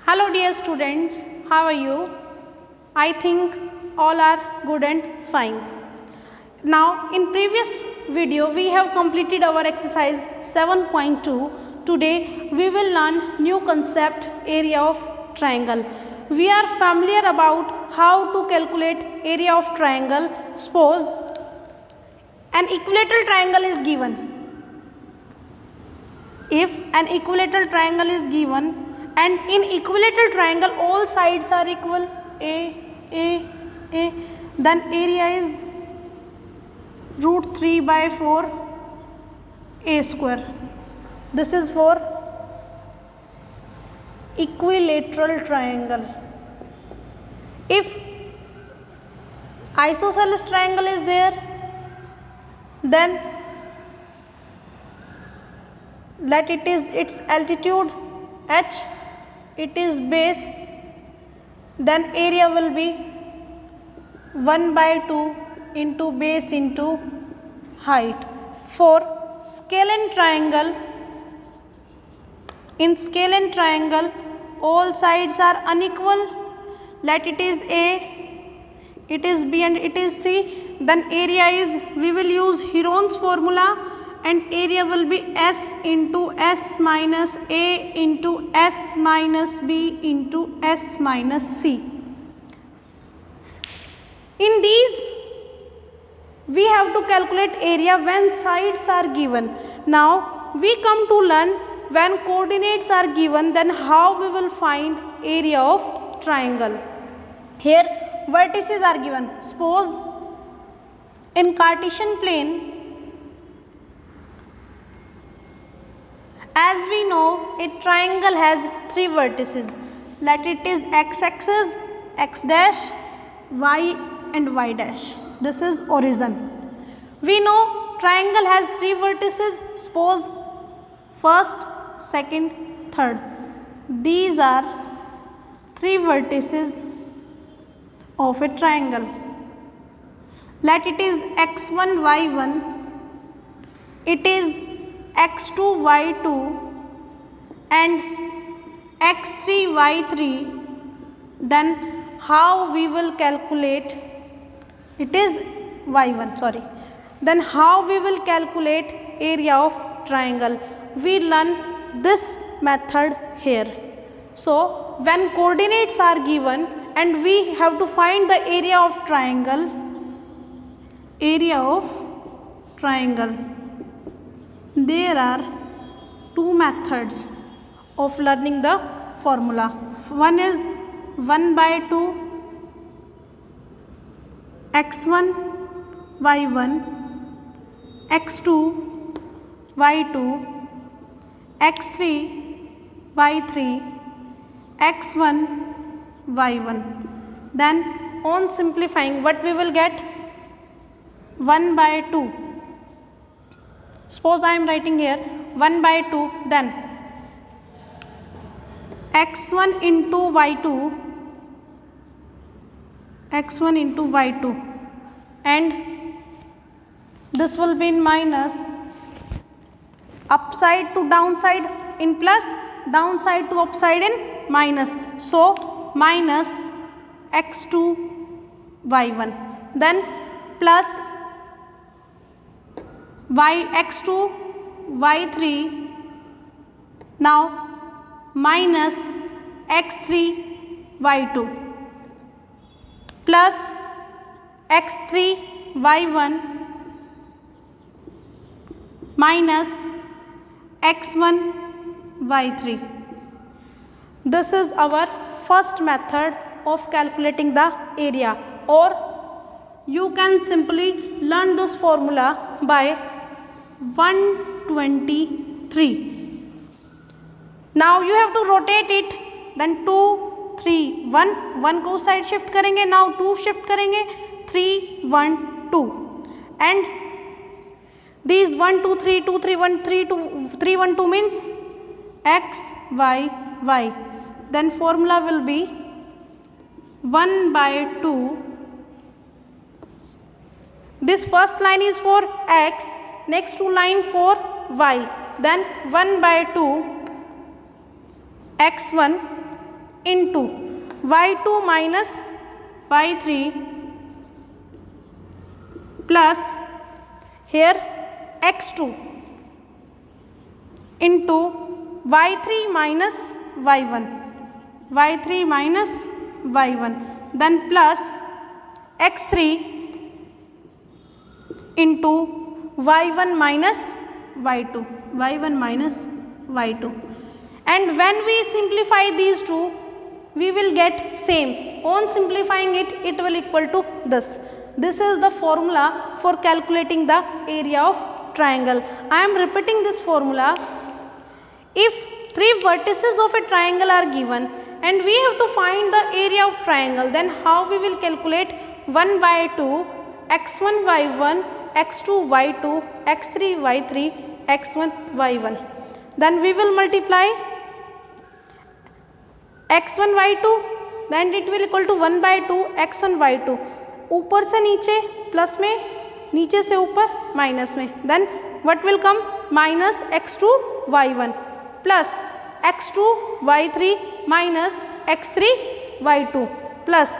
Hello dear students, how are you? I think all are good and fine. Now in previous video we have completed our exercise 7.2. Today we will learn new concept area of triangle. We are familiar about how to calculate area of triangle. Suppose an equilateral triangle is given. If an equilateral triangle is given and in equilateral triangle all sides are equal a, then area is root 3 by 4 a square. This is for equilateral triangle. If isosceles triangle is there, then let it is its altitude h, it is base, then area will be 1 by 2 into base into height. For scalene triangle, in scalene triangle all sides are unequal, let it is a, it is b and it is c, then area is, we will use Heron's formula, and area will be s into s minus a into s minus b into s minus c. In these we have to calculate area when sides are given. Now we come to learn when coordinates are given, then how we will find area of triangle. Here vertices are given. Suppose in Cartesian plane, as we know, a triangle has 3 vertices. Let it is x-axis, x dash, y and y dash. This is origin. We know triangle has 3 vertices. Suppose first, second, third. These are 3 vertices of a triangle. Let it is x1, y1. It is x2, y2 and x3, y3, then how we will calculate, it is y1, sorry, then how we will calculate area of triangle. We learn this method here. So when coordinates are given and we have to find the area of triangle, there are 2 methods of learning the formula. One is 1 by 2 x1 y1 x2 y2 x3 y3 x1 y1. Then on simplifying, what we will get? 1 by 2. Suppose I am writing here 1 by 2, then x1 into y2, and this will be in minus, upside to downside in plus, downside to upside in minus. So minus x2 y1, then plus x2 y3, now minus x3 y2 plus x3 y1 minus x1 y3. This is our first method of calculating the area, or you can simply learn this formula by 123. Now you have to rotate it, then 2 3 1 को side shift करेंगे, now 2 shift करेंगे, 3 1 2, and these 1 2 3 2 3 1 3 2 3 1 2 means x y y. Then formula will be 1 by 2. This first line is for x, next to line for y, then 1 by 2 x1 into y2 minus y3 plus here x2 into y3 minus y1, y3 minus y1, then plus x3 into y1 minus y2, y1 minus y2. And when we simplify these two, we will get same. On simplifying it, it will equal to this. This is the formula for calculating the area of triangle. I am repeating this formula. If three vertices of a triangle are given and we have to find the area of triangle, then how we will calculate 1 by 2, x1 y1, x2 y2, x3 y3, x1 y1. Then we will multiply x1 y2, then it will equal to 1 by 2 x1 y2. ऊपर से नीचे plus में, नीचे से ऊपर minus में, then what will come minus x2 y1 plus x2 y3 minus x3 y2 plus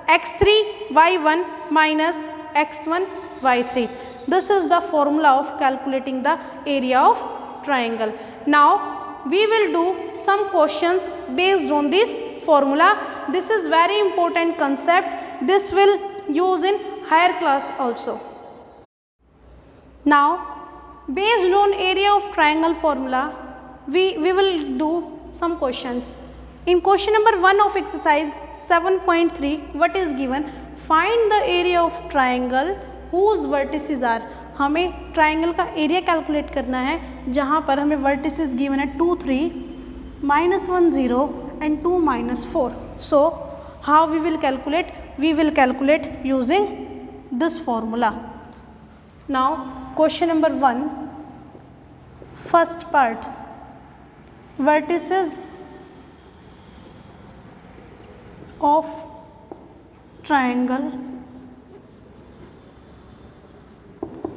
x3 y1 minus x1 y3. This is the formula of calculating the area of triangle. Now we will do some questions based on this formula. This is very important concept. This will use in higher class also. Now based on area of triangle formula, we will do some questions. In question number 1 of exercise 7.3, what is given? Find the area of triangle whose vertices are. हमें triangle का area calculate करना है जहाँ पर हमें vertices given है 2 3 -1 0 and 2 -4. So how we will calculate? We will calculate using this formula. Now question number 1, first part, vertices of triangle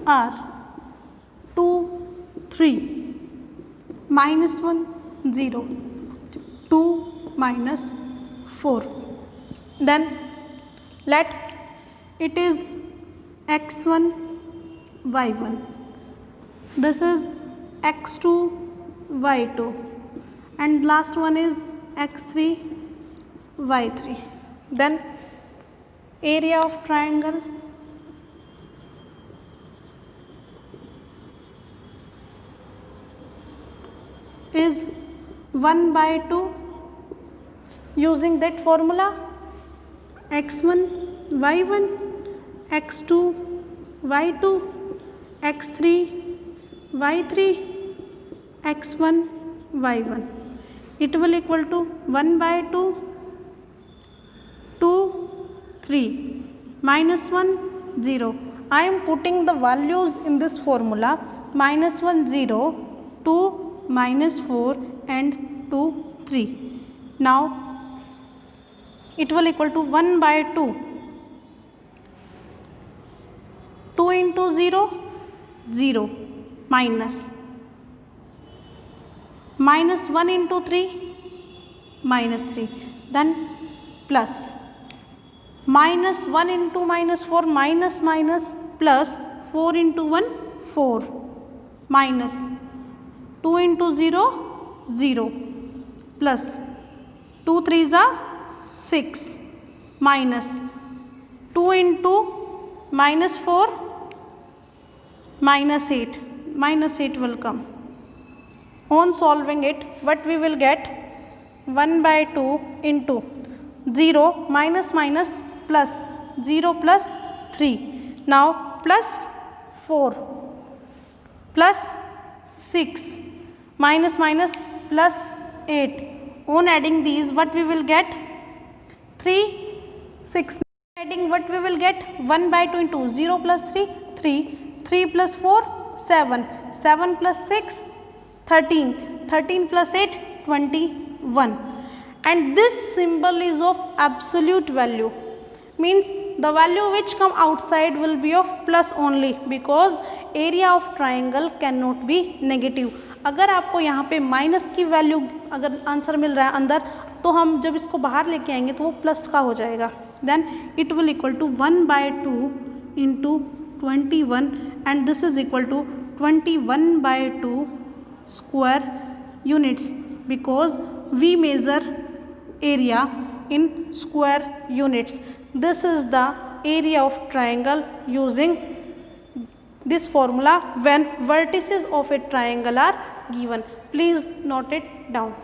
are 2 3 -1 0 2 -4. Then let it is x1 y1, this is x2 y2, and last one is x3 y3. Then area of triangle is 1 by 2 using that formula, x1 y1, x2 y2, x3 y3, x1 y1. It will equal to 1 by 2 2 3 -1 0. I am putting the values in this formula: -1 0, 2 -4 and 2 3. Now it will equal to 1 by 2, 2 into 0 0, minus -1 into 3 -3, then plus -1 into -4 minus plus 4 into 1 4, minus 2 into 0 0, plus 2 3s are 6, minus 2 into -4 -8, -8 will come. On solving it, what we will get? 1 by 2 into 0 minus plus 0 plus 3. Now plus 4 plus 6 minus plus 8. On adding these, what we will get? 3 6. Adding, what we will get? 1 by 2 into 0 plus 3 3, 3 plus 4 7, 7 plus 6 13, 13 plus 8 21. And this symbol is of absolute value, means the value which come outside will be of plus only, because area of triangle cannot be negative. अगर आपको यहाँ पे minus की value अगर answer मिल रहा है अंदर, तो हम जब इसको बाहर लेके आएंगे तो वो प्लस का हो जाएगा. Then it will equal to 1/2 into 21 and this is equal to 21/2 square units because we measure area in square units. This is the area of triangle using this formula when vertices of a triangle are given. Please note it down.